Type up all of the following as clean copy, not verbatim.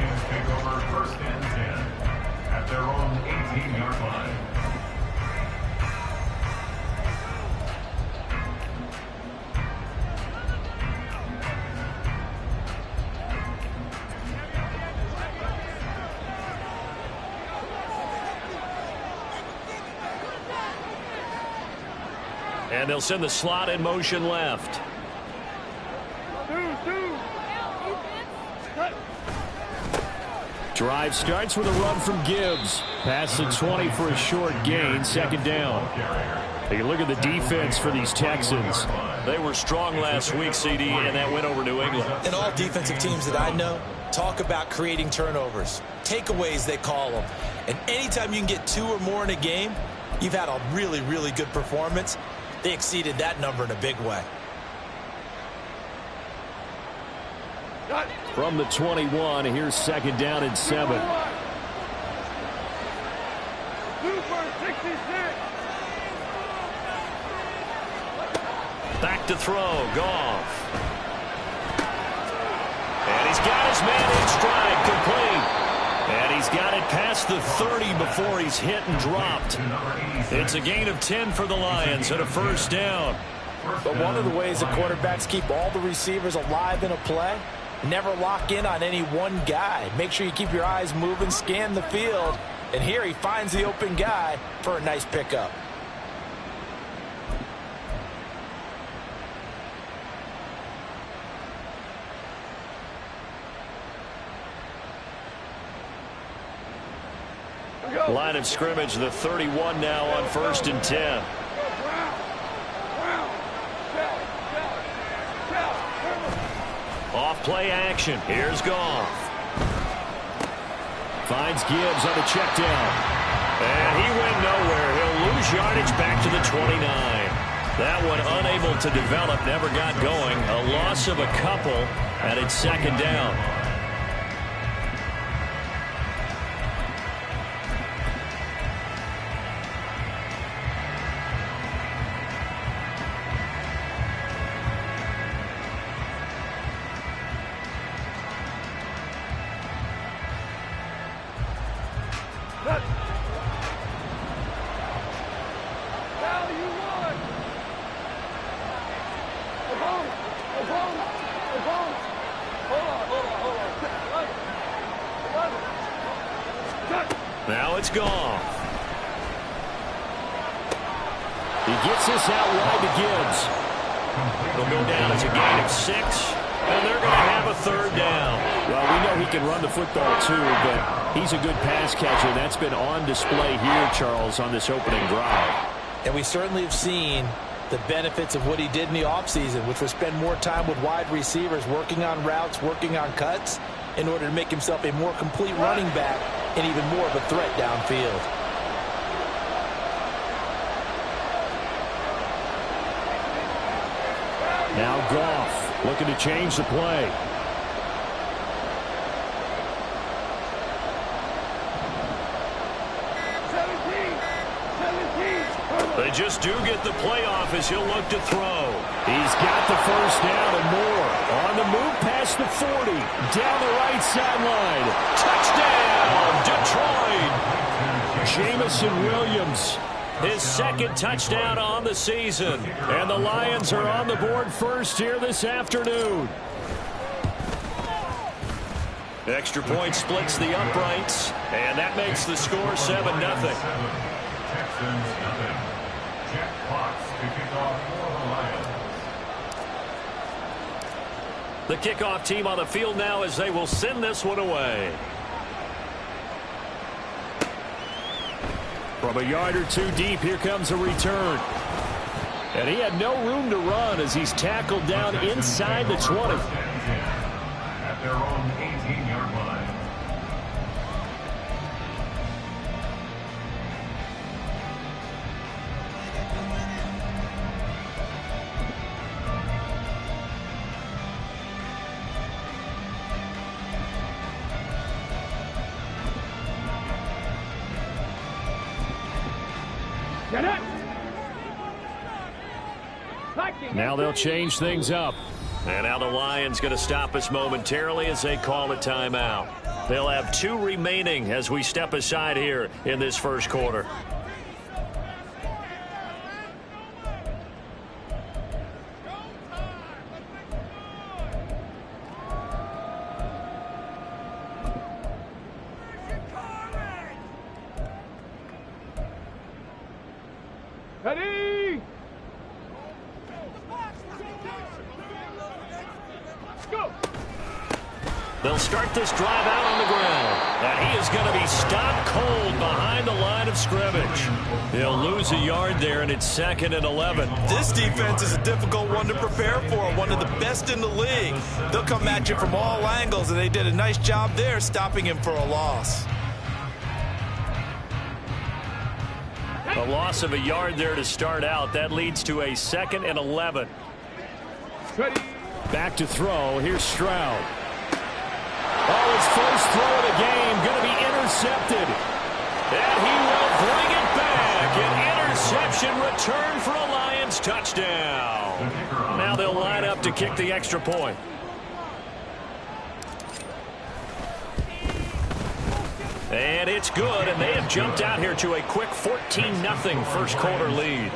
Lions take over 1st and 10 at their own 18-yard line. And they'll send the slot in motion left. Drive starts with a run from Gibbs. Past the 20 for a short gain, 2nd down. Take a look at the defense for these Texans. They were strong last week, CD, and that went over New England. And all defensive teams that I know talk about creating turnovers. Takeaways, they call them. And anytime you can get 2 or more in a game, you've had a really, really good performance. They exceeded that number in a big way. From the 21, here's 2nd down and 7. Back to throw, Goff. And he's got his man in stride, complete. And he's got it past the 30 before he's hit and dropped. It's a gain of 10 for the Lions and a 1st down. But one of the ways the quarterbacks keep all the receivers alive in a play, never lock in on any one guy. Make sure you keep your eyes moving, scan the field. And here he finds the open guy for a nice pickup. Line of scrimmage, the 31 now on 1st and 10. Off play action. Here's Goff. Finds Gibbs on the check down. And he went nowhere. He'll lose yardage back to the 29. That one unable to develop, never got going. A loss of a couple, and it's 2nd down. Now it's Goff. He gets this out wide to Gibbs. He'll go down as a gain of 6, and they're going to have a 3rd down. Well, we know he can run the football too, but he's a good pass catcher. That's been on display here, Charles, on this opening drive. And we certainly have seen the benefits of what he did in the offseason, which was spend more time with wide receivers, working on routes, working on cuts, in order to make himself a more complete running back and even more of a threat downfield. Now Goff looking to change the play. They just do get the playoff as he'll look to throw. He's got the 1st down and more. On the move past the 40. Down the right sideline. Touchdown, Detroit. Jamison Williams. His 2nd touchdown on the season. And the Lions are on the board first here this afternoon. Extra point splits the uprights. And that makes the score 7-0. Texans nothing. Jack Fox to kick off for the Lions. The kickoff team on the field now as they will send this one away. From a yard or 2 deep, here comes a return. And he had no room to run as he's tackled down inside the 20. At their own 18-yard line. Now they'll change things up. And now the Lions going to stop us momentarily as they call a timeout. They'll have 2 remaining as we step aside here in this first quarter. Ready? Go! They'll start this drive out on the ground. And he is going to be stopped cold behind the line of scrimmage. He'll lose a yard there, and it's 2nd and 11. This defense is a difficult one to prepare for, one of the best in the league. They'll come at you from all angles, and they did a nice job there stopping him for a loss. A loss of a yard there to start out. That leads to a 2nd and 11. Ready? Back to throw. Here's Stroud. Oh, his first throw of the game going to be intercepted. And he will bring it back. An interception return for a Lions touchdown. Now they'll line up to kick the extra point. And it's good, and they have jumped out here to a quick 14-0 first quarter lead.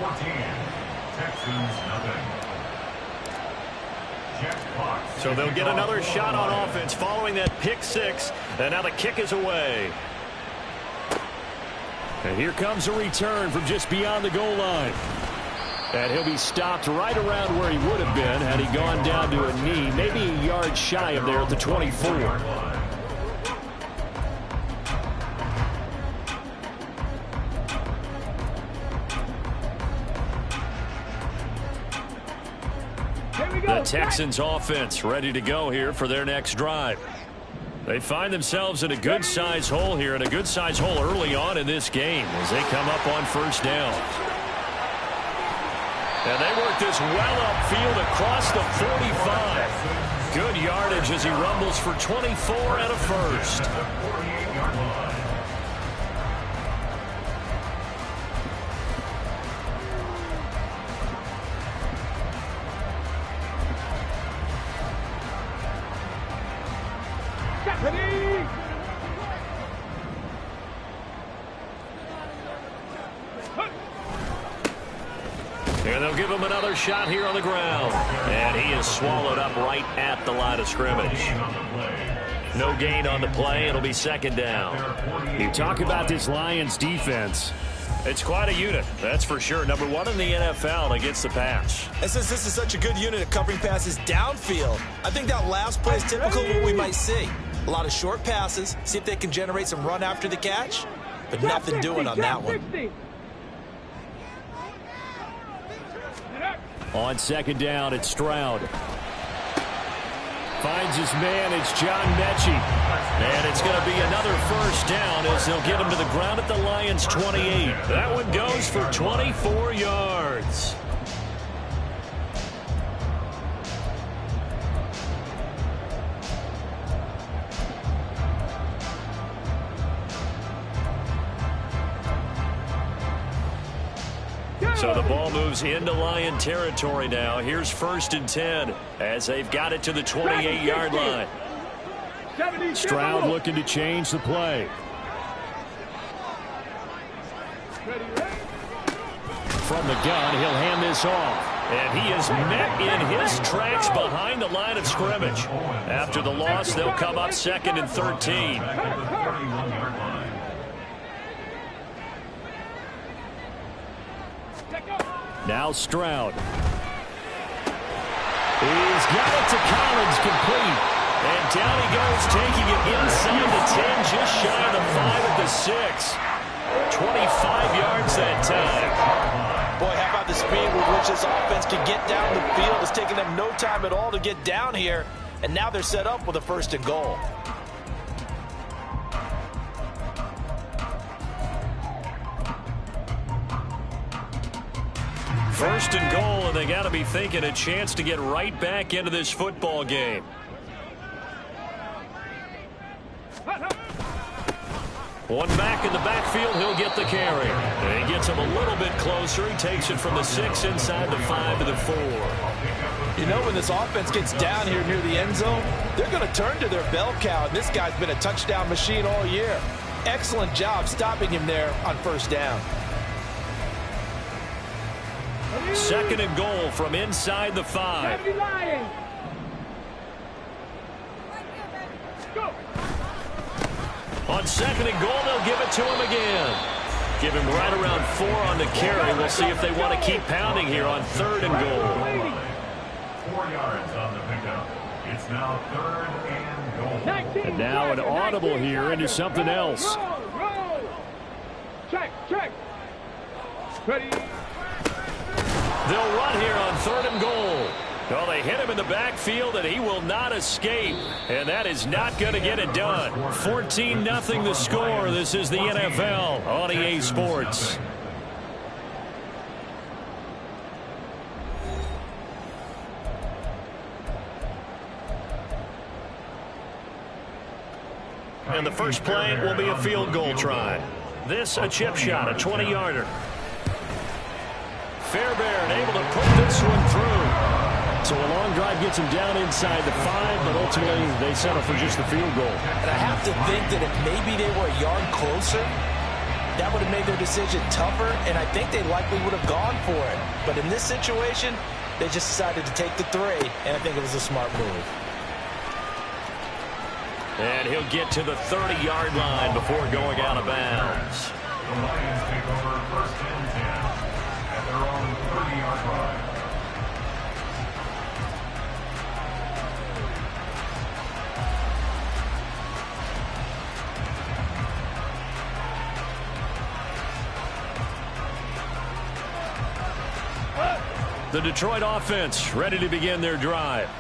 So they'll get another shot on offense following that pick 6, and now the kick is away. And here comes a return from just beyond the goal line. And he'll be stopped right around where he would have been had he gone down to a knee, maybe a yard shy of there at the 24. The Texans offense ready to go here for their next drive. They find themselves in a good-sized hole here, and a good-sized hole early on in this game as they come up on first down. And they work this well upfield across the 45. Good yardage as he rumbles for 24 and a first. And they'll give him another shot here on the ground. And he is swallowed up right at the line of scrimmage. No gain on the play. It'll be 2nd down. You talk about this Lions defense. It's quite a unit, that's for sure. Number 1 in the NFL against the pass. And since this is such a good unit at covering passes downfield, I think that last play is typical of what we might see. A lot of short passes, see if they can generate some run after the catch, but nothing doing on that one. On 2nd down, it's Stroud. Finds his man, it's John Mechie. And it's going to be another first down as they'll get him to the ground at the Lions' 28. That one goes for 24 yards. So the ball moves into Lion territory now. Here's 1st and 10 as they've got it to the 28-yard line. Stroud looking to change the play. From the gun, he'll hand this off. And he is met in his tracks behind the line of scrimmage. After the loss, they'll come up 2nd and 13. Now Stroud. He's got it to Collins, complete. And down he goes, taking it inside the 10, just shy of the 5 at the 6. 25 yards that time. Boy, how about the speed with which this offense can get down the field? It's taking them no time at all to get down here. And now they're set up with a 1st and goal. First and goal, and they got to be thinking a chance to get right back into this football game. One back in the backfield, he'll get the carry. And he gets him a little bit closer. He takes it from the 6 inside the 5 to the 4. You know, when this offense gets down here near the end zone, they're going to turn to their bell cow, and this guy's been a touchdown machine all year. Excellent job stopping him there on first down. Second and goal from inside the 5. On second and goal, they'll give it to him again. Give him right around 4 on the carry. We'll see if they want to keep pounding here on third and goal. 4 yards on the pickup. It's now third and goal. And now an audible here into something else. Roll. Check. Ready. They'll run here on third and goal. Well, they hit him in the backfield, and he will not escape. And that is not going to get it done. 14-0 the score. This is the NFL on EA Sports. And the first play will be a field goal try. This a chip shot, a 20-yarder. Fairbairn able to put this one through. So a long drive gets him down inside the 5, but ultimately they settle for just the field goal. And I have to think that if maybe they were a yard closer, that would have made their decision tougher, and I think they likely would have gone for it. But in this situation, they just decided to take the 3, and I think it was a smart move. And he'll get to the 30-yard line before going out of bounds. The Lions take over first and 10 at their own 30-yard line. The Detroit offense ready to begin their drive.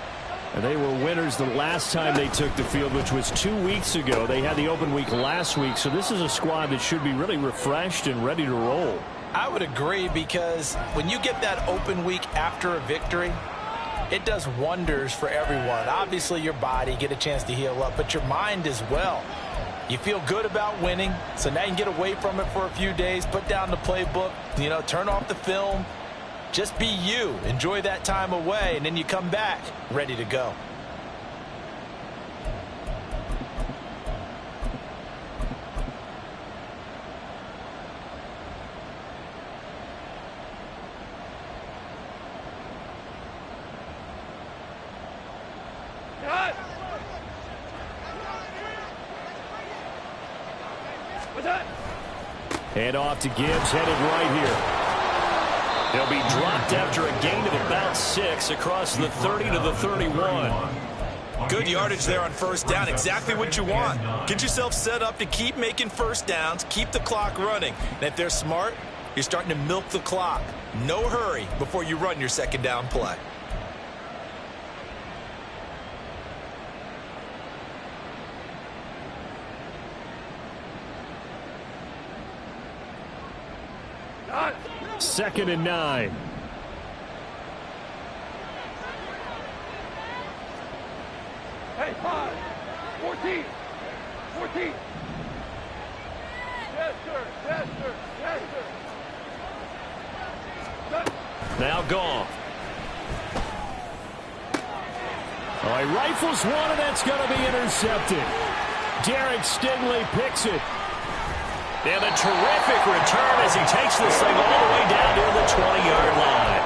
And they were winners the last time they took the field, which was 2 weeks ago. They had the open week last week, so this is a squad that should be really refreshed and ready to roll. I would agree, because when you get that open week after a victory, it does wonders for everyone. Obviously, your body get a chance to heal up, but your mind as well. You feel good about winning, so now you can get away from it for a few days, put down the playbook, turn off the film. Just be you. Enjoy that time away, and then you come back ready to go. Hand off to Gibbs, headed right here. He'll be dropped after a gain of about 6 across the 30 to the 31. Good yardage there on first down. Exactly what you want. Get yourself set up to keep making first downs, keep the clock running. And if they're smart, you're starting to milk the clock. No hurry before you run your second down play. Second and 9. Hey, 5, 14. Yes, sir. Now gone. Oh, he rifles one, and that's going to be intercepted. Derek Stingley picks it. And a terrific return as he takes this thing all the way down near the 20-yard line.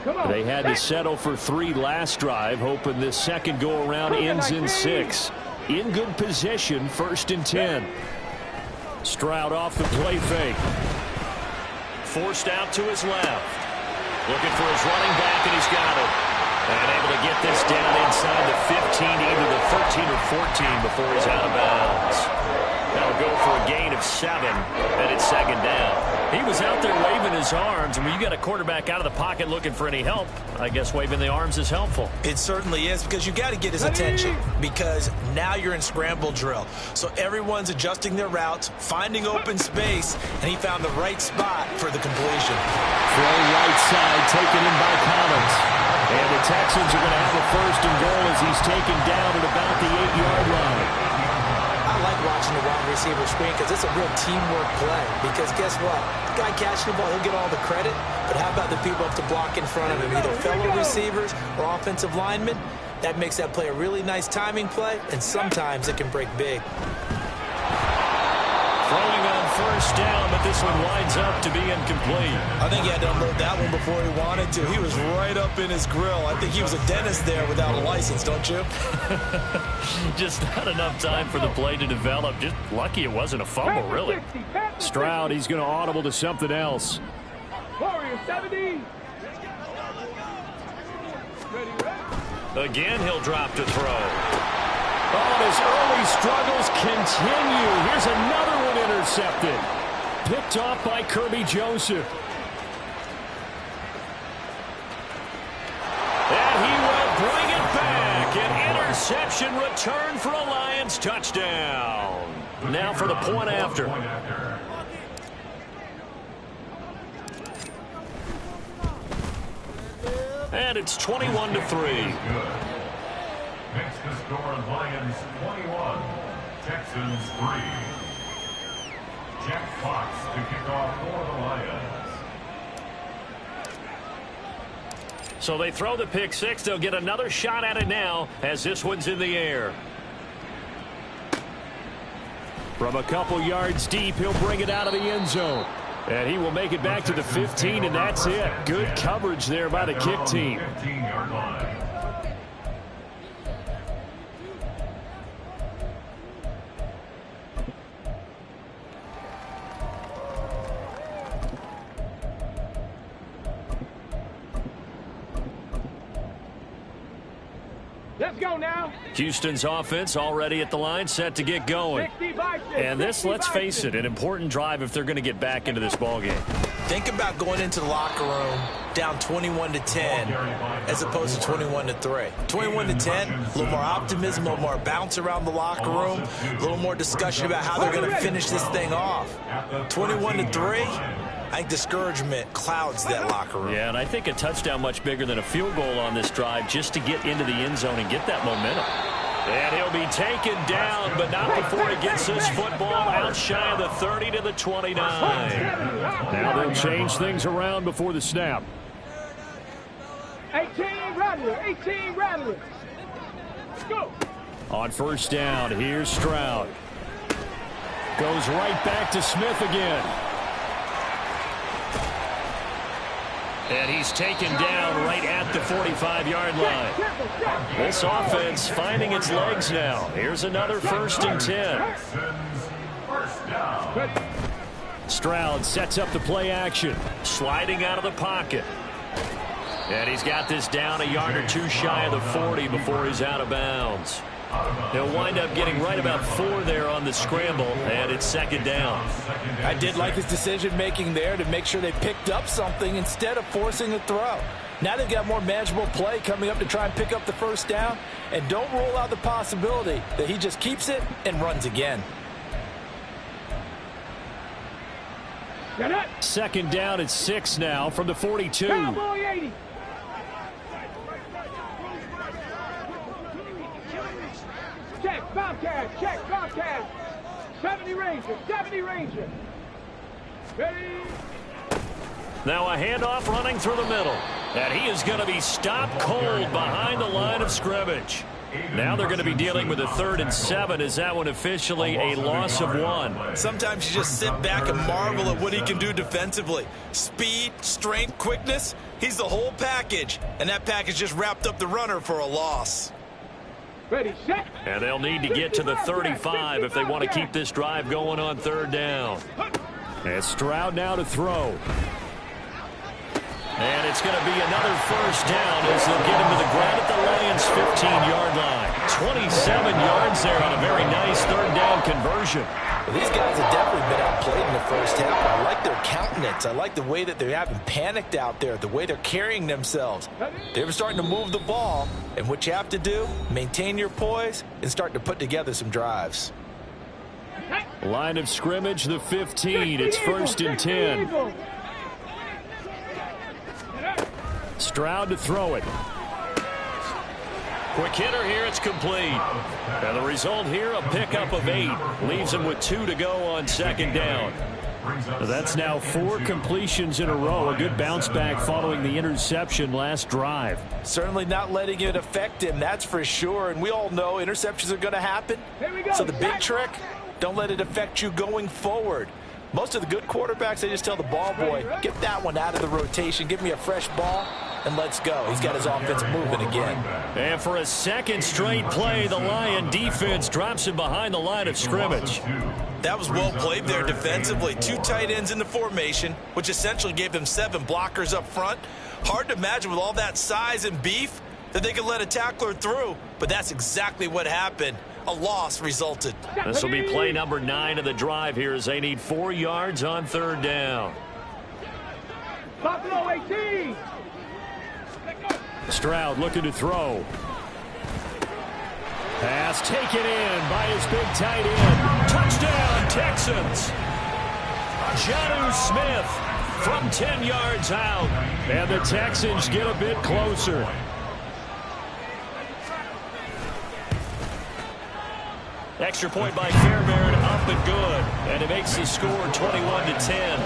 Come on. They had to settle for 3 last drive, hoping this second go-around ends in 6. In good position, first and 10. Stroud off the play fake. Forced out to his left. Looking for his running back, and he's got it. And able to get this down inside the 15, either the 13 or 14 before he's out of bounds. That'll go for a gain of 7, and it's second down. He was out there waving his arms, and when you got a quarterback out of the pocket looking for any help, I guess waving the arms is helpful. It certainly is, because you got to get his attention, because now you're in scramble drill. So everyone's adjusting their routes, finding open space, and he found the right spot for the completion. Throw right side, taken in by Collins. And the Texans are going to have a first and goal as he's taken down at about the 8-yard line. I like watching the wide receiver screen because it's a real teamwork play. Because guess what? The guy catching the ball, he'll get all the credit. But how about the people up to block in front of him, either fellow receivers or offensive linemen? That makes that play a really nice timing play, and sometimes it can break big. Throwing on first down, but this one winds up to be incomplete. I think he had to unload that one before he wanted to. He was right up in his grill. I think he was a dentist there without a license, don't you? Just not enough time for the play to develop. Just lucky it wasn't a fumble, really. Stroud, he's going to audible to something else. Warrior 70. Again, he'll drop to throw. Oh, and his early struggles continue. Here's another one intercepted. Picked off by Kirby Joseph. And he will bring it back. An interception return for a Lions touchdown. Now for the point after. And it's 21-3. Makes the score Lions 21, Texans 3. Jack Fox to kick off for the Lions. So they throw the pick six. They'll get another shot at it now as this one's in the air. From a couple yards deep, he'll bring it out of the end zone. And he will make it back to the 15, and that's it. Good coverage there by the kick team. 15-yard line. Let's go now. Houston's offense already at the line, set to get going. And this, let's face it, an important drive if they're going to get back into this ballgame. Think about going into the locker room down 21-10 as opposed to 21-3. 21-10, a little more optimism, a little more bounce around the locker room, a little more discussion about how they're going to finish this thing off. 21-3. I think discouragement clouds that locker room. Yeah, and I think a touchdown much bigger than a field goal on this drive just to get into the end zone and get that momentum. And he'll be taken down, but not before he gets this football out shy of the 30 to the 29. Now they'll change things around before the snap. 18 Rattler, 18 Rattler. Go. On first down, here's Stroud. Goes right back to Smith again. And he's taken down right at the 45-yard line. This offense finding its legs now. Here's another 1st and 10. Stroud sets up the play action. Sliding out of the pocket. And he's got this down a yard or two shy of the 40 before he's out of bounds. He'll wind up getting right about 4 there on the scramble, and it's second down. I did like his decision-making there to make sure they picked up something instead of forcing a throw. Now they've got more manageable play coming up to try and pick up the first down, and don't rule out the possibility that he just keeps it and runs again. Second down at 6 now from the 42. Cowboy 80. Check, Bobcat, check, Bobcat. 70 Ranger, 70 Ranger. Ready? Now a handoff running through the middle. And he is going to be stopped cold behind the line of scrimmage. Now they're going to be dealing with a 3rd and 7. Is that one officially a loss of 1? Sometimes you just sit back and marvel at what he can do defensively. Speed, strength, quickness, he's the whole package. And that package just wrapped up the runner for a loss. Ready, set. And they'll need to get to the 35 if they want to keep this drive going on 3rd down. And Stroud now to throw. And it's going to be another first down as they'll get him to the ground at the Lions' 15-yard line. 27 yards there on a very nice third down conversion. Well, these guys have definitely been outplayed in the first half. I like their countenance. I like the way that they haven't panicked out there, the way they're carrying themselves. They're starting to move the ball, and what you have to do, maintain your poise and start to put together some drives. Line of scrimmage, the 15. It's 1st and 10. Stroud to throw it. Quick hitter here, it's complete. And the result here, a pickup of 8. Leaves him with 2 to go on 2nd down. That's now 4 completions in a row. A good bounce back following the interception last drive. Certainly not letting it affect him, that's for sure. And we all know interceptions are going to happen. So the big trick, don't let it affect you going forward. Most of the good quarterbacks, they just tell the ball boy, get that one out of the rotation, give me a fresh ball, and let's go. He's got his offense moving again. And for a second straight play, the Lion defense drops him behind the line of scrimmage. That was well played there defensively. 2 tight ends in the formation, which essentially gave them 7 blockers up front. Hard to imagine with all that size and beef that they could let a tackler through, but that's exactly what happened. A loss resulted. This will be play number 9 of the drive here as they need 4 yards on 3rd down. Buffalo 18. Stroud looking to throw. Pass taken in by his big tight end. Touchdown, Texans. Jonnu Smith from 10 yards out. And the Texans get a bit closer. Extra point by Fairbairn, up and good. And it makes the score 21-10.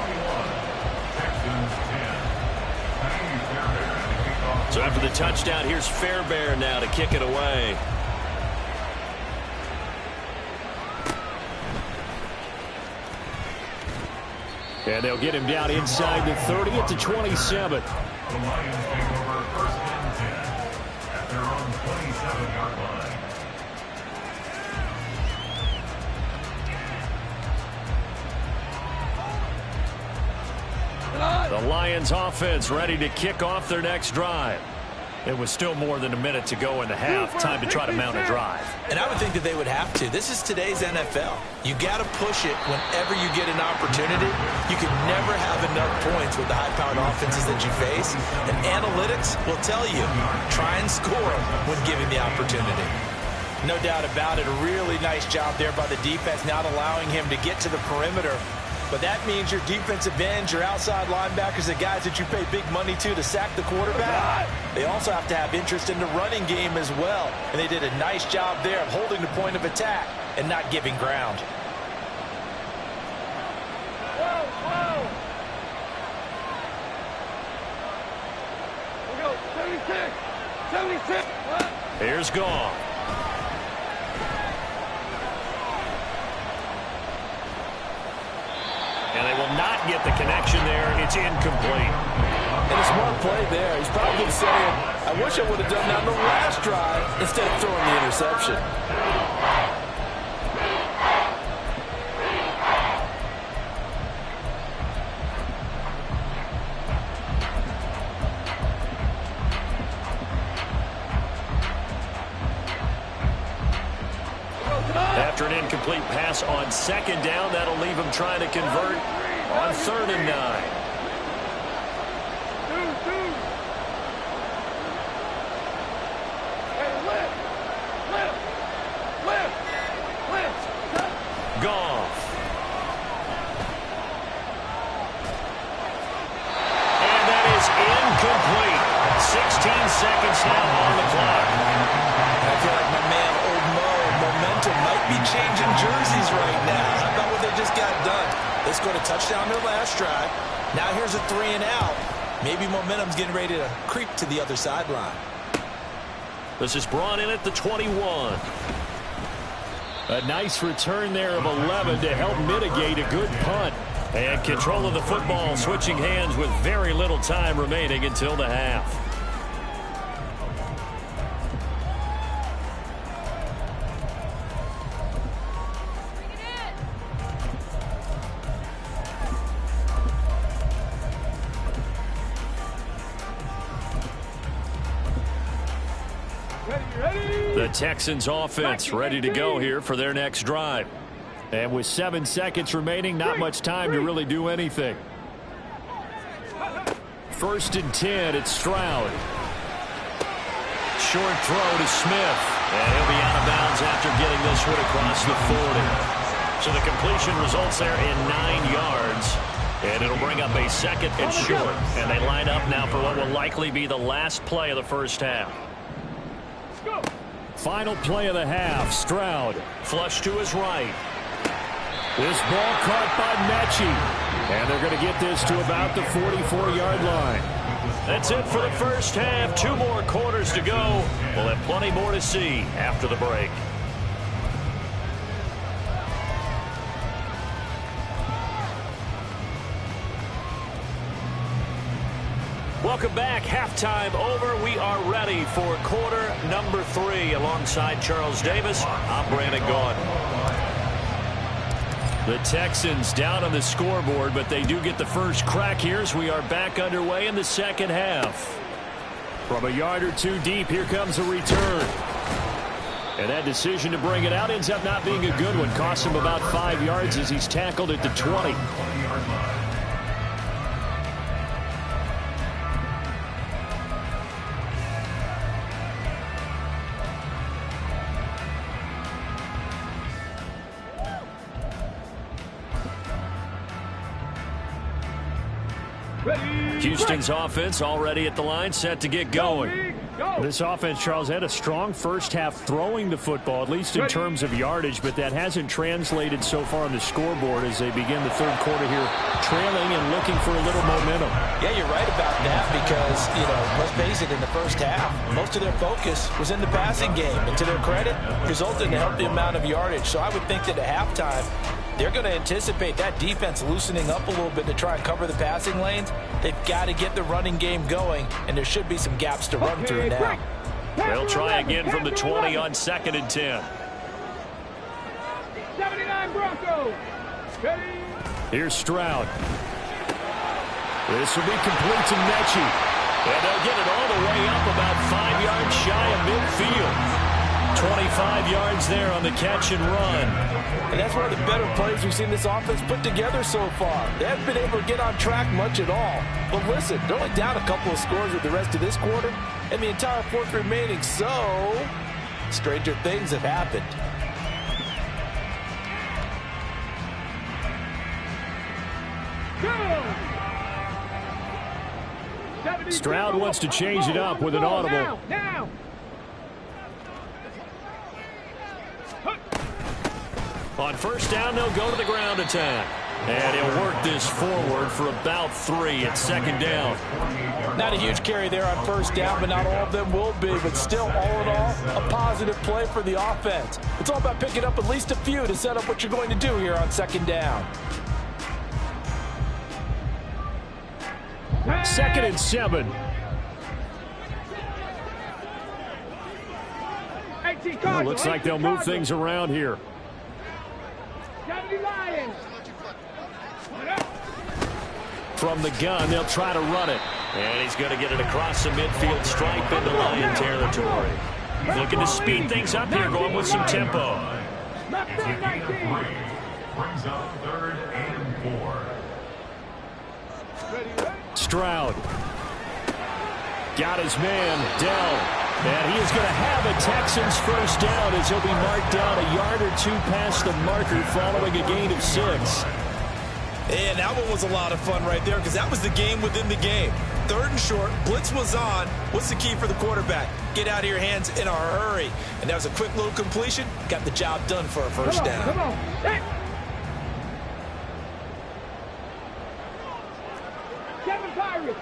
So after the touchdown, here's Fairbairn now to kick it away. And they'll get him down inside the 30 at the 27. The Lions take over 1st and 10 at their own 27-yard line. The Lions offense ready to kick off their next drive. It was still more than a minute to go in the half. Time to try to mount a drive. And I would think that they would have to. This is today's NFL. You got to push it whenever you get an opportunity. You can never have enough points with the high-powered offenses that you face. And analytics will tell you, try and score when given the opportunity. No doubt about it. A really nice job there by the defense, not allowing him to get to the perimeter. But that means your defensive ends, your outside linebackers, the guys that you pay big money to sack the quarterback, they also have to have interest in the running game as well. And they did a nice job there of holding the point of attack and not giving ground. We go, 76. 76. Here's Goff. And they will not get the connection there. It's incomplete. And a smart play there. He's probably saying, I wish I would have done that on the last drive instead of throwing the interception. After an incomplete pass on 2nd down, that'll leave him trying to convert on 3rd and 9. Goff. And that is incomplete. 16 seconds now on the clock. I feel like my man, Old Mo, momentum might be changing jerseys right now. How about what they just got done? They scored a touchdown their last drive. Now here's a 3 and out. Maybe momentum's getting ready to creep to the other sideline. This is brought in at the 21. A nice return there of 11 to help mitigate a good punt. And control of the football switching hands with very little time remaining until the half. Texans offense ready to go here for their next drive. And with 7 seconds remaining, not much time to really do anything. 1st and 10, it's Stroud. Short throw to Smith. And he'll be out of bounds after getting this one across the 40. So the completion results there in 9 yards. And it'll bring up a 2nd and short. And they line up now for what will likely be the last play of the first half. Final play of the half. Stroud. Flush to his right. This ball caught by Mechie. And they're going to get this to about the 44-yard line. That's it for the first half. 2 more quarters to go. We'll have plenty more to see after the break. Welcome back. Halftime over. We are ready for quarter number 3. Alongside Charles Davis, I'm Brandon Gaudin. The Texans down on the scoreboard, but they do get the first crack here as we are back underway in the second half. From a yard or 2 deep, here comes a return. And that decision to bring it out ends up not being a good one. Costs him about 5 yards as he's tackled at the 20. Houston's offense already at the line, set to get going. This offense, Charles, had a strong first half throwing the football, at least in terms of yardage, but that hasn't translated so far on the scoreboard as they begin the third quarter here, trailing and looking for a little momentum. Yeah, you're right about that because, let's face it, in the first half, most of their focus was in the passing game. And to their credit, resulted in a healthy amount of yardage. So I would think that at halftime, they're going to anticipate that defense loosening up a little bit to try and cover the passing lanes. They've got to get the running game going, and there should be some gaps to run through now. They'll try again from the 20 on 2nd and 10. 79 Broncos. Ready? Here's Stroud. This will be complete to Mechie. And they'll get it all the way up about 5 yards shy of midfield. 25 yards there on the catch and run. And that's one of the better plays we've seen this offense put together so far. They haven't been able to get on track much at all. But listen, they're only down a couple of scores with the rest of this quarter and the entire 4th remaining. So, stranger things have happened. Stroud wants to change it up with an audible. Now. On first down, they'll go to the ground attack. And he'll work this forward for about 3 at 2nd down. Not a huge carry there on first down, but not all of them will be. But still, all in all, a positive play for the offense. It's all about picking up at least a few to set up what you're going to do here on 2nd down. 2nd and 7. Well, looks like they'll move things around here. From the gun, they'll try to run it. And he's going to get it across the midfield stripe into Lion territory. Looking to speed things up here, going with some tempo. Brings up 3rd and 4. Stroud. Got his man, Dell. And he is going to have a Texans first down as he'll be marked down a yard or 2 past the marker following a gain of 6. And that one was a lot of fun right there because that was the game within the game. 3rd and short, blitz was on. What's the key for the quarterback? Get out of your hands in a hurry. And that was a quick little completion. Got the job done for a first down. Come on. Hey. Seven Pirates.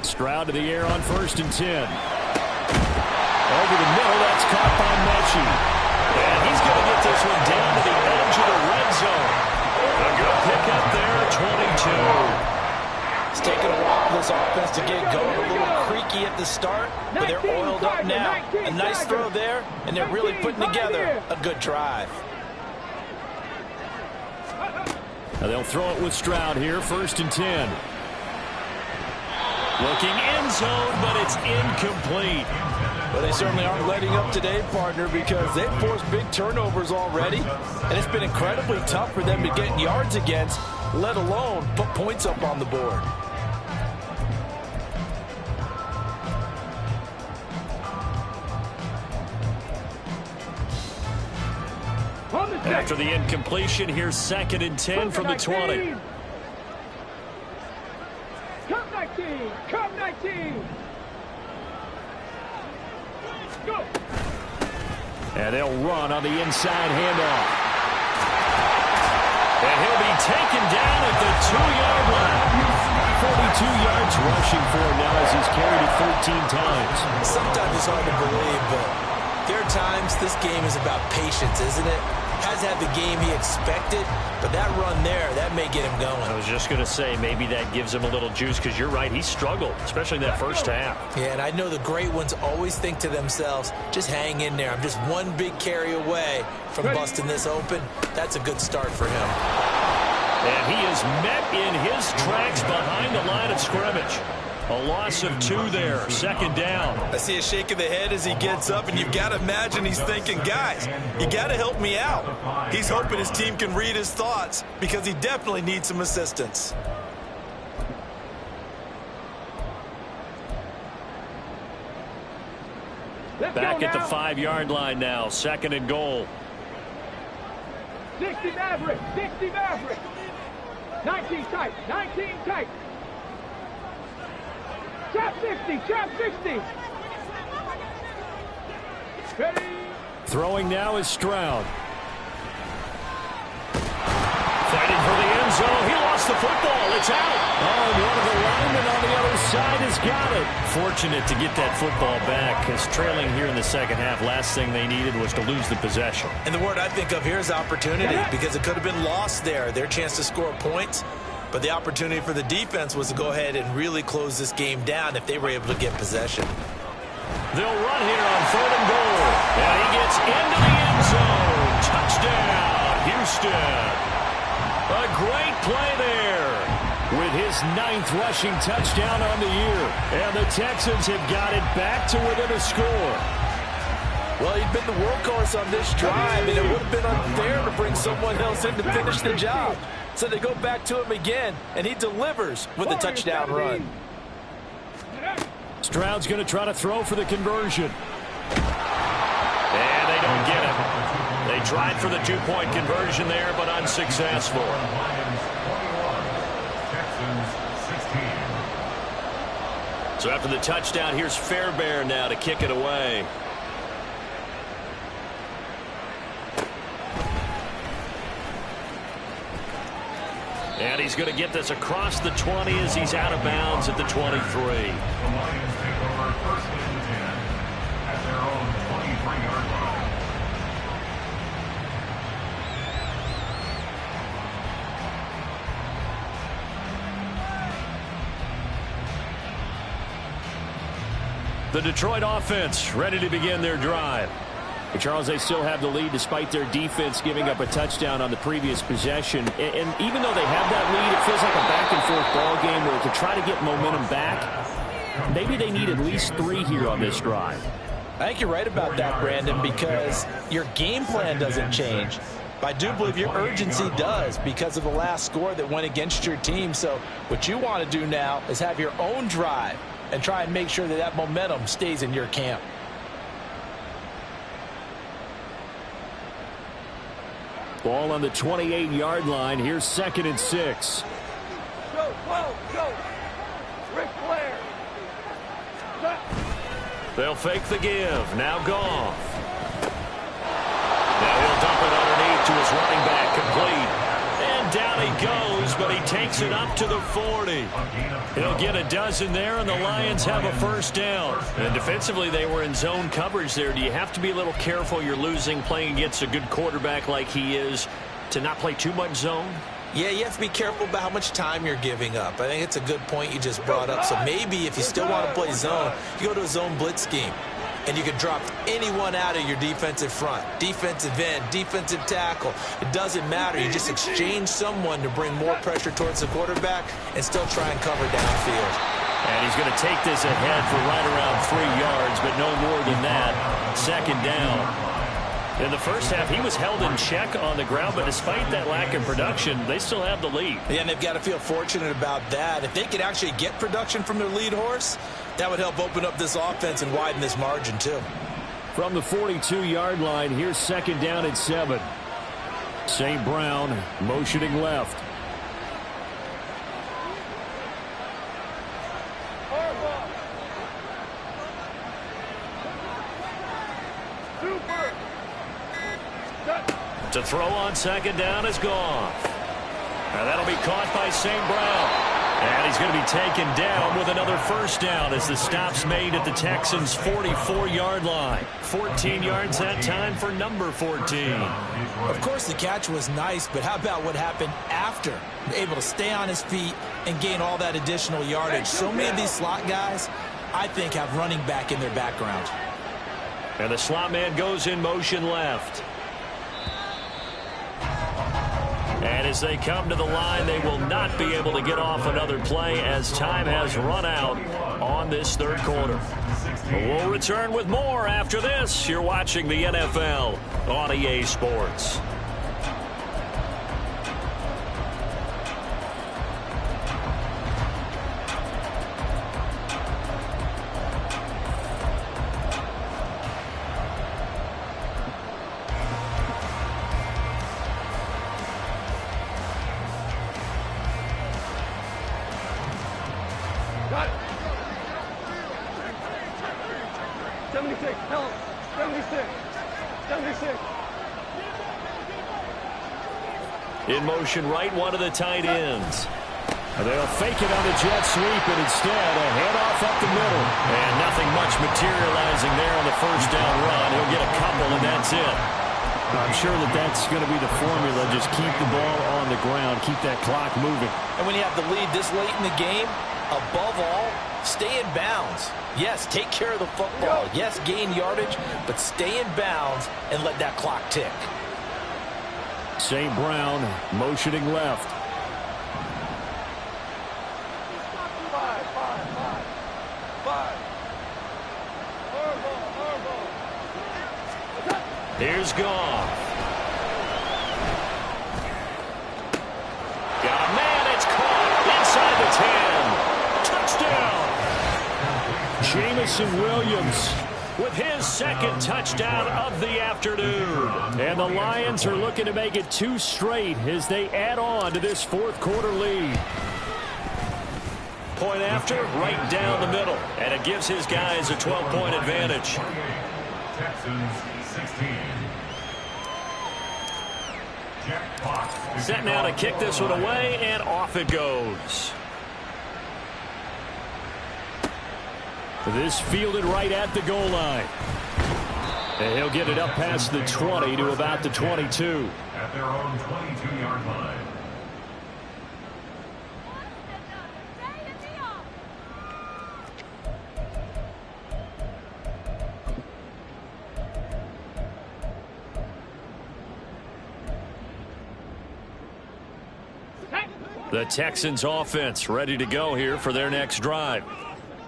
Stroud to the air on 1st and 10. Over the middle, that's caught by Mechie. And he's going to get this one down to the edge of the red zone. A good pickup there, 22. It's taken a while for this offense to get going. A little creaky at the start, but they're oiled up now. A nice throw there, and they're really putting together a good drive. Now they'll throw it with Stroud here, 1st and 10. Looking end zone, but it's incomplete. Well, they certainly aren't letting up today, partner, because they've forced big turnovers already, and it's been incredibly tough for them to get yards against, let alone put points up on the board. After the incompletion, here's 2nd and 10 from the 20. Come 19! Come 19! Go! And they'll run on the inside handoff. And he'll be taken down at the 2-yard line. 42 yards rushing for him now as he's carried it 13 times. Sometimes it's hard to believe, but there are times this game is about patience, isn't it? Has had the game he expected, but that run there, that may get him going. I was just going to say, maybe that gives him a little juice, because you're right, he struggled, especially in that first half. Yeah, and I know the great ones always think to themselves, just hang in there. I'm just one big carry away from busting this open. That's a good start for him. And he is met in his tracks behind the line of scrimmage. A loss of 2 there, 2nd down. I see a shake of the head as he gets up, and you've got to imagine he's thinking, guys, you got to help me out. He's hoping his team can read his thoughts because he definitely needs some assistance. Back at the 5-yard line now, 2nd and goal. 60 Maverick! 60 Maverick! 19 tight! 19 tight! Trap 60! Trap 60! Ready? Throwing now is Stroud. Fighting for the end zone. He lost the football. It's out. Oh, one of the linemen on the other side has got it. Fortunate to get that football back, because trailing here in the second half, last thing they needed was to lose the possession. And the word I think of here is opportunity, because it could have been lost there. Their chance to score points. But the opportunity for the defense was to go ahead and really close this game down if they were able to get possession. They'll run here on 3rd and goal. And he gets into the end zone. Touchdown, Houston. A great play there with his 9th rushing touchdown on the year. And the Texans have got it back to within a score. Well, he'd been the workhorse on this drive, and it would have been unfair to bring someone else in to finish the job. So they go back to him again, and he delivers with a touchdown run. Stroud's going to try to throw for the conversion. And they don't get it. They tried for the 2-point conversion there, but unsuccessful. So after the touchdown, here's Fairbairn now to kick it away. And he's going to get this across the 20 as he's out of bounds at the 23. The Lions take over 1st and 10 at their own 23-yard line. The Detroit offense ready to begin their drive. But Charles, they still have the lead despite their defense giving up a touchdown on the previous possession. And even though they have that lead, it feels like a back-and-forth ball game where to try to get momentum back, maybe they need at least 3 here on this drive. I think you're right about that, Brandon, because your game plan doesn't change. But I do believe your urgency does because of the last score that went against your team. So what you want to do now is have your own drive and try and make sure that that momentum stays in your camp. Ball on the 28-yard line. Here's 2nd and 6. Go, go, go! Ric Flair! They'll fake the give. Now Goff. Now he'll dump it underneath to his running back. Complete. And down he goes, but he takes it up to the 40. He'll get a dozen there, and the Lions have a 1st down. And defensively, they were in zone coverage there. Do you have to be a little careful? You're losing, playing against a good quarterback like he is, to not play too much zone? Yeah, you have to be careful about how much time you're giving up. I think it's a good point you just brought up. So maybe if you still want to play zone, you go to a zone blitz scheme. And you can drop anyone out of your defensive front, defensive end, defensive tackle. It doesn't matter. You just exchange someone to bring more pressure towards the quarterback and still try and cover downfield. And he's going to take this ahead for right around 3 yards, but no more than that. Second down. In the first half, he was held in check on the ground, but despite that lack of production, they still have the lead. Yeah, and they've got to feel fortunate about that. If they could actually get production from their lead horse, that would help open up this offense and widen this margin too. From the 42-yard line, here's second down at 7. St. Brown motioning left. To throw on second down is gone. Now that'll be caught by St. Brown. And he's going to be taken down with another first down as the stop's made at the Texans' 44-yard line. 14 yards that time for number 14. Of course, the catch was nice, but how about what happened after? Able to stay on his feet and gain all that additional yardage. So many of these slot guys, I think, have running back in their background. And the slot man goes in motion left. And as they come to the line, they will not be able to get off another play as time has run out on this third quarter. We'll return with more after this. You're watching the NFL on EA Sports. In motion right, one of the tight ends. They'll fake it on the jet sweep, and instead a handoff up the middle. And nothing much materializing there on the first down run. He'll get a couple, and that's it. I'm sure that that's going to be the formula. Just keep the ball on the ground. Keep that clock moving. And when you have the lead this late in the game, above all, stay in bounds. Yes, take care of the football. Yes, gain yardage, but stay in bounds and let that clock tick. St. Brown motioning left. Here's Goff. Got a man, it's caught inside the 10. Touchdown. Jamison Williams with his second touchdown of the afternoon. And the Lions are looking to make it 2 straight as they add on to this fourth quarter lead. Point after, right down the middle. And it gives his guys a 12-point advantage. Texans 16. Set now to kick this one away, and off it goes. This fielded right at the goal line. And he'll get it up past the 20 to about the 22. At their own 22-yard line. The Texans offense ready to go here for their next drive.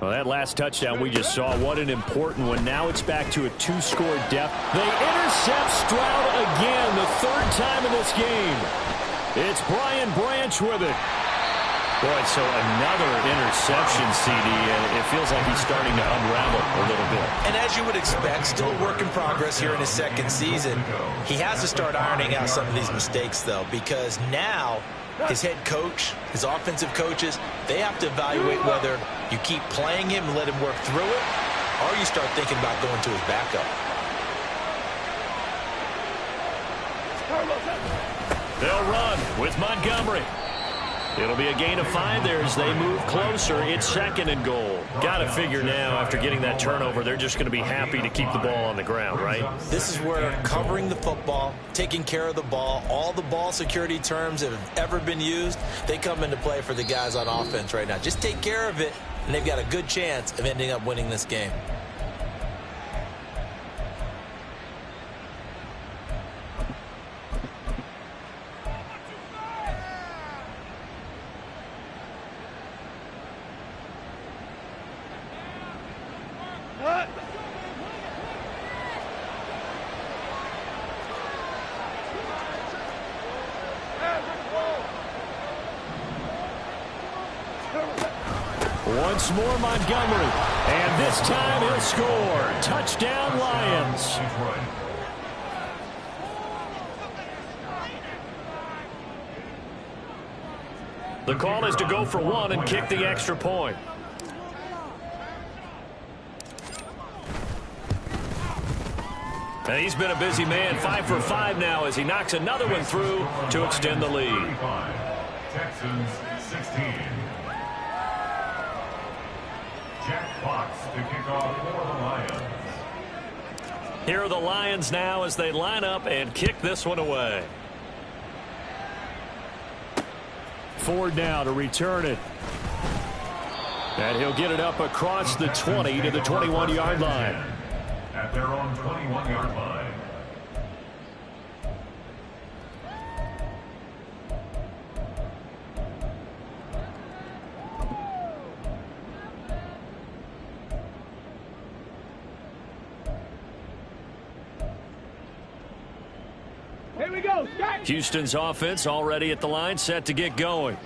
Well, that last touchdown we just saw, what an important one. Now it's back to a 2-score depth. They intercept Stroud again, the 3rd time in this game. It's Brian Branch with it. Boy, so another interception, CD, and it feels like he's starting to unravel a little bit. And as you would expect, still a work in progress here in his second season. He has to start ironing out some of these mistakes, though, because now his head coach, his offensive coaches, they have to evaluate whether you keep playing him and let him work through it, or you start thinking about going to his backup. They'll run with Montgomery. It'll be a gain of 5 there as they move closer. It's 2nd and goal. Got to figure now, after getting that turnover, they're just going to be happy to keep the ball on the ground, right? This is where covering the football, taking care of the ball, all the ball security terms that have ever been used, they come into play for the guys on offense right now. Just take care of it, and they've got a good chance of ending up winning this game. Once more Montgomery. And this time he'll score. Touchdown Lions. The call is to go for one and kick the extra point. And he's been a busy man, 5 for 5 now as he knocks another one through to extend the lead. Texans 16. Jack Fox to kick off for the Lions. Here are the Lions now as they line up and kick this one away. Ford now to return it. And he'll get it up across the 20 to the 21-yard line. At their own 21-yard line. Here we go, Scott. Houston's offense already at the line, set to get going.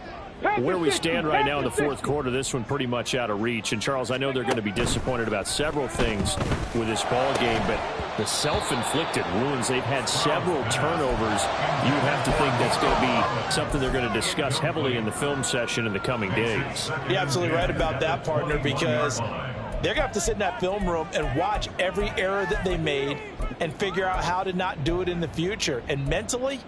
Where we stand right now in the fourth quarter, this one pretty much out of reach. And, Charles, I know they're going to be disappointed about several things with this ball game, but the self-inflicted wounds, they've had several turnovers. You would have to think that's going to be something they're going to discuss heavily in the film session in the coming days. You're absolutely right about that, partner, because they're going to have to sit in that film room and watch every error that they made and figure out how to not do it in the future. And mentally,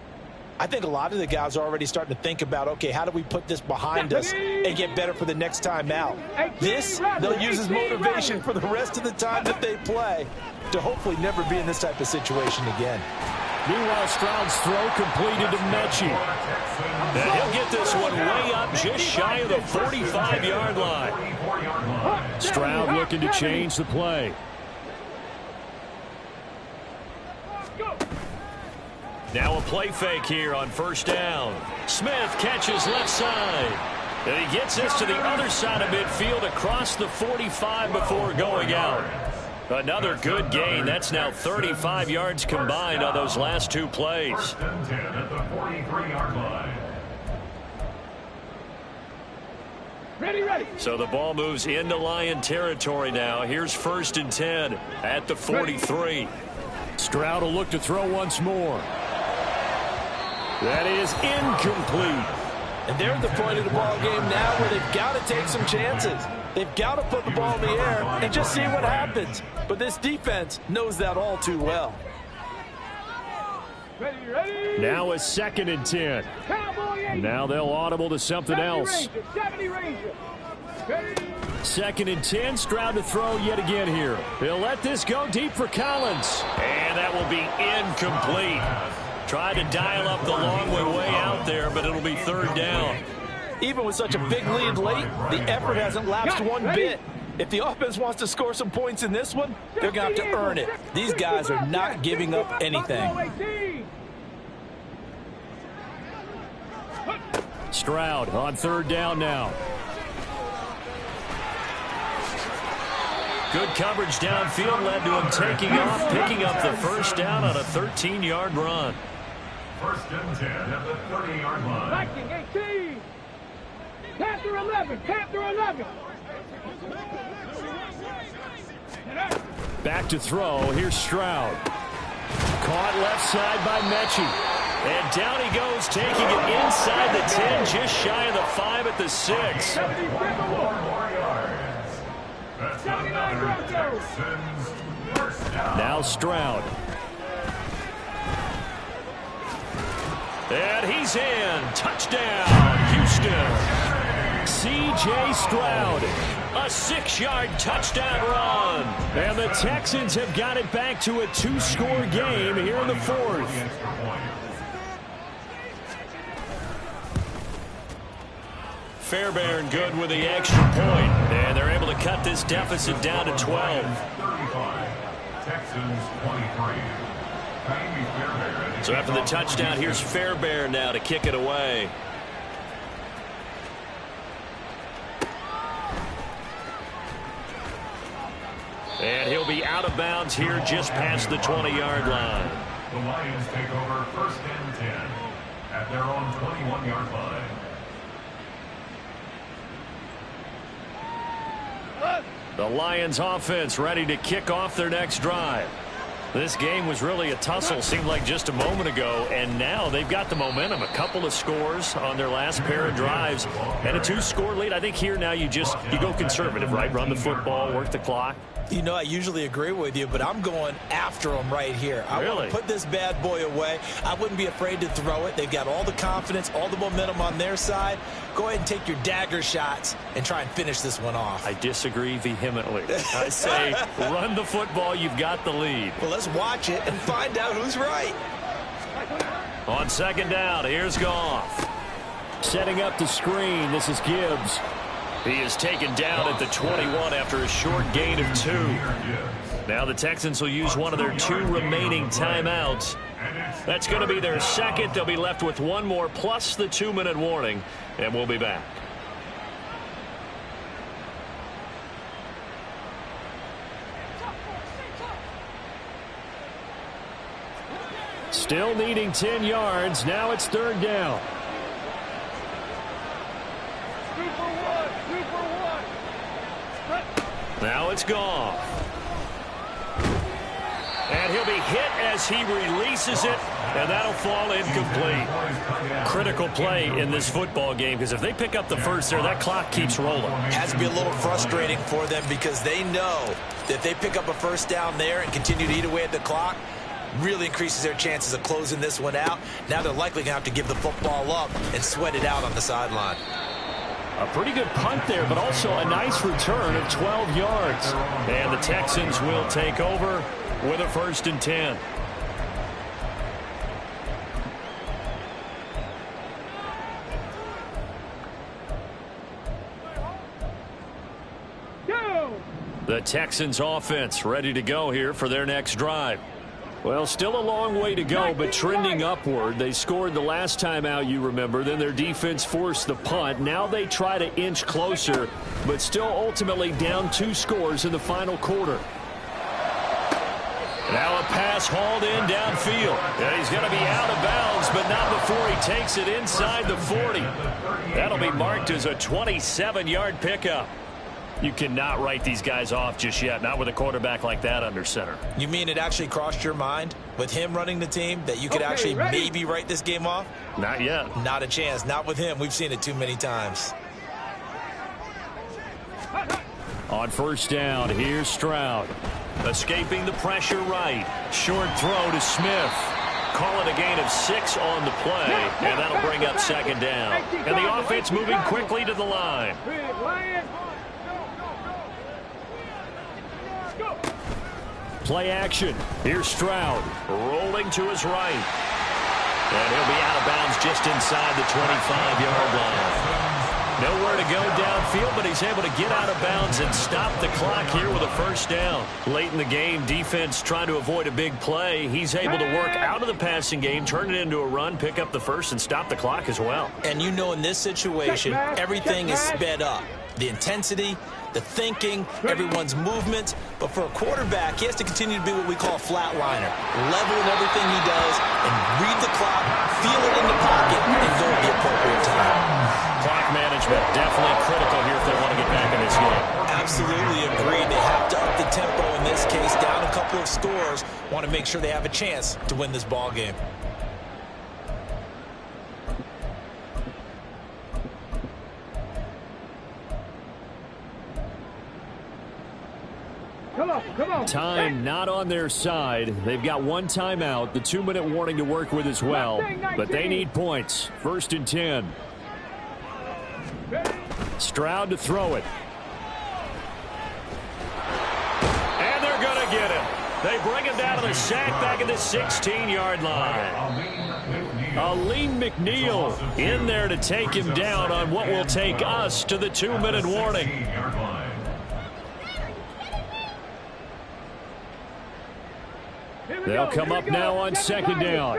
I think a lot of the guys are already starting to think about, okay, how do we put this behind us and get better for the next time out? This, they'll use as motivation for the rest of the time that they play to hopefully never be in this type of situation again. Meanwhile, Stroud's throw completed to Mechie. And he'll get this one way up just shy of the 45-yard line. Stroud looking to change the play. Now a play fake here on first down. Smith catches left side. And he gets this to the other side of midfield across the 45 before going out. Another good gain. That's now 35 yards combined on those last two plays. First and 10 at the 43-yard line. Ready. So the ball moves into Lion territory now. Here's first and 10 at the 43. Stroud will look to throw once more. That is incomplete. And they're at the point of the ball game now where they've got to take some chances. They've got to put the ball in the air and just see what happens. But this defense knows that all too well. Ready. Now a second and 10. Now they'll audible to something else. 70 Ranger. Ready. Second and 10. Stroud to throw yet again here. He'll let this go deep for Collins. And that will be incomplete. Tried to dial up the long way out there, but it'll be third down. Even with such a big lead late, the effort hasn't lapsed one bit. If the offense wants to score some points in this one, they're going to have to earn it. These guys are not giving up anything. Stroud on third down now. Good coverage downfield led to him taking off, picking up the first down on a 13-yard run. First and 10 at the 30-yard line. Viking 18. Panther 11. Panther 11. Back to throw. Here's Stroud. Caught left side by Mechie. And down he goes, taking it inside the 10, just shy of the 5 at the 6. 74 more yards. That's another Texans first down. Now Stroud. And he's in. Touchdown, Houston. C.J. Stroud. A 6-yard touchdown run. And the Texans have got it back to a 2-score game here in the fourth. Fairbairn good with the extra point. And they're able to cut this deficit down to 12. 35. Texans 23. So after the touchdown, here's Fairbairn now to kick it away. And he'll be out of bounds here just past the 20-yard line. The Lions take over first and 10 at their own 21-yard line. The Lions offense ready to kick off their next drive. This game was really a tussle, seemed like just a moment ago, and now they've got the momentum. A couple of scores on their last pair of drives, and a 2-score lead. I think here now you go conservative, right? Run the football, work the clock. You know, I usually agree with you, but I'm going after them right here. I want to put this bad boy away. I wouldn't be afraid to throw it. They've got all the confidence, all the momentum on their side. Go ahead and take your dagger shots and try and finish this one off. I disagree vehemently. I say run the football. You've got the lead. Well, let's watch it and find out who's right. On second down, here's Goff. Setting up the screen, this is Gibbs. He is taken down at the 21 after a short gain of 2. Now the Texans will use one of their 2 remaining timeouts. That's going to be their second. They'll be left with 1 more plus the 2-minute warning, and we'll be back. Still needing 10 yards. Now it's third down. Now it's Goff. And he'll be hit as he releases it, and that'll fall incomplete. Critical play in this football game, because if they pick up the first there, that clock keeps rolling. Has to be a little frustrating for them because they know that if they pick up a first down there and continue to eat away at the clock, really increases their chances of closing this one out. Now they're likely going to have to give the football up and sweat it out on the sideline. A pretty good punt there, but also a nice return of 12 yards. And the Texans will take over with a 1st and 10. The Texans offense ready to go here for their next drive. Well, still a long way to go, but trending upward. They scored the last time out, you remember. Then their defense forced the punt. Now they try to inch closer, but still ultimately down 2 scores in the final quarter. Now a pass hauled in downfield. And he's going to be out of bounds, but not before he takes it inside the 40. That'll be marked as a 27-yard pickup. You cannot write these guys off just yet, not with a quarterback like that under center. You mean it actually crossed your mind with him running the team that you could actually maybe write this game off? Not yet. Not a chance. Not with him. We've seen it too many times. On first down, here's Stroud. Escaping the pressure right. Short throw to Smith. Call it a gain of 6 on the play, and that'll bring up second down. And the offense moving quickly to the line. Play action. Here's Stroud rolling to his right. And he'll be out of bounds just inside the 25-yard line. Nowhere to go downfield, but he's able to get out of bounds and stop the clock here with a first down. Late in the game, defense trying to avoid a big play. He's able to work out of the passing game, turn it into a run, pick up the first, and stop the clock as well. And you know in this situation, everything is sped up. The intensity, the thinking, everyone's movement. But for a quarterback, he has to continue to be what we call a flatliner. Level in everything he does and read the clock, feel it in the pocket, and go at the appropriate time. Clock management definitely critical here if they want to get back in this game. Absolutely agreed. They have to up the tempo in this case, down a couple of scores. Want to make sure they have a chance to win this ball game. Come on. Time not on their side. They've got 1 timeout, the 2-minute warning to work with as well. But they need points. 1st and 10. Stroud to throw it. And they're going to get him. They bring him down to the sack back at the 16-yard line. Aleem McNeil in there to take him down on what will take us to the 2-minute warning. They'll come up now on second down.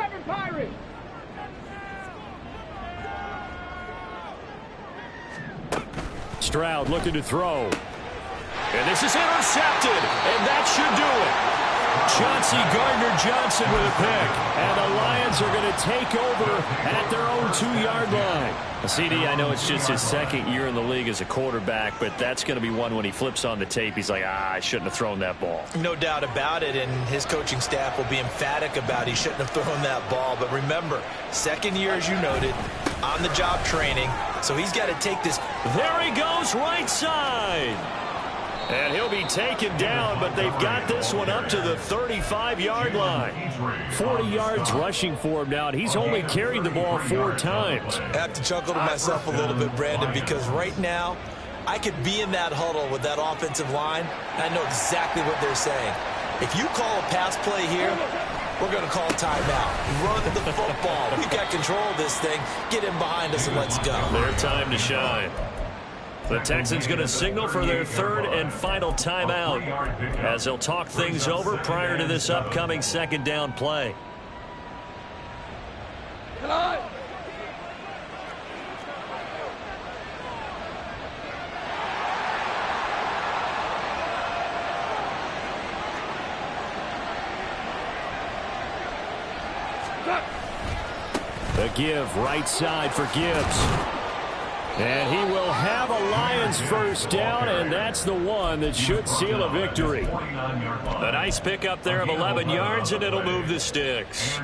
Stroud looking to throw. And this is intercepted, and that should do it. Chauncey Gardner-Johnson with a pick. And the Lions are going to take over at their own 2-yard line. CD, I know it's just his second year in the league as a quarterback, but that's going to be one when he flips on the tape. He's like, I shouldn't have thrown that ball. No doubt about it, and his coaching staff will be emphatic about he shouldn't have thrown that ball. But remember, second year, as you noted, on-the-job training, so he's got to take this. There he goes, right side. And he'll be taken down, but they've got this one up to the 35-yard line. 40 yards rushing for him now, and he's only carried the ball 4 times. I have to chuckle to myself a little bit, Brandon, because right now I could be in that huddle with that offensive line, and I know exactly what they're saying. If you call a pass play here, we're going to call timeout. Run the football. We've got control of this thing. Get in behind us and let's go. Their time to shine. The Texans going to signal for their 3rd and final timeout as they'll talk things over prior to this upcoming 2nd down play. The give right side for Gibbs. And he will have a Lions first down, and that's the one that should seal a victory. A nice pickup there of 11 yards, and it'll move the sticks.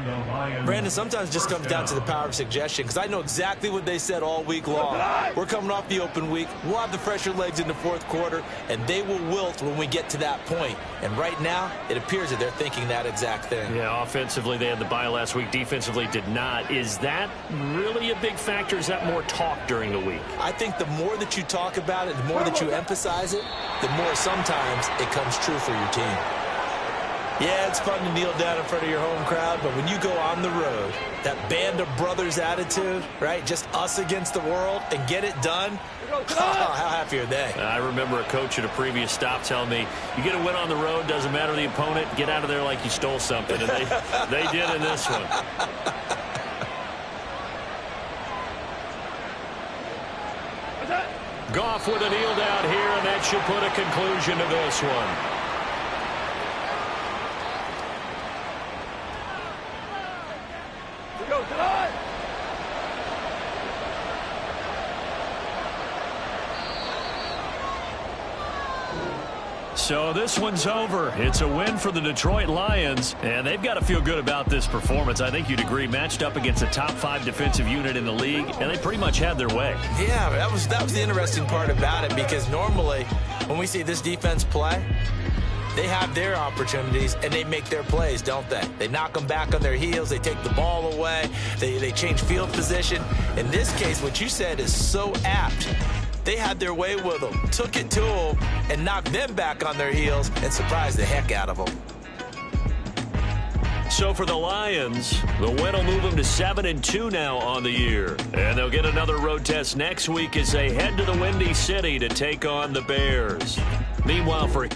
Brandon, sometimes it just comes down to the power of suggestion, because I know exactly what they said all week long. We're coming off the open week. We'll have the fresher legs in the 4th quarter, and they will wilt when we get to that point. And right now, it appears that they're thinking that exact thing. Yeah, offensively, they had the bye last week. Defensively, did not. Is that really a big factor? Is that more talk during the week? I think the more that you talk about it, the more that you emphasize it, the more sometimes it comes true for your team. Yeah, it's fun to kneel down in front of your home crowd, but when you go on the road, that band of brothers attitude, right, just us against the world, and get it done, how happy are they? I remember a coach at a previous stop telling me, you get a win on the road, doesn't matter the opponent, get out of there like you stole something, and they did in this one. Goff with a kneel down here, and that should put a conclusion to this one. So this one's over. It's a win for the Detroit Lions, and they've got to feel good about this performance. I think you'd agree, matched up against a top 5 defensive unit in the league, and they pretty much had their way. Yeah, that was the interesting part about it, because normally when we see this defense play, they have their opportunities, and they make their plays, don't they? They knock them back on their heels. They take the ball away. They change field position. In this case, what you said is so apt. They had their way with them, took it to them, and knocked them back on their heels and surprised the heck out of them. So for the Lions, the win will move them to 7-2 now on the year. And they'll get another road test next week as they head to the Windy City to take on the Bears. Meanwhile, for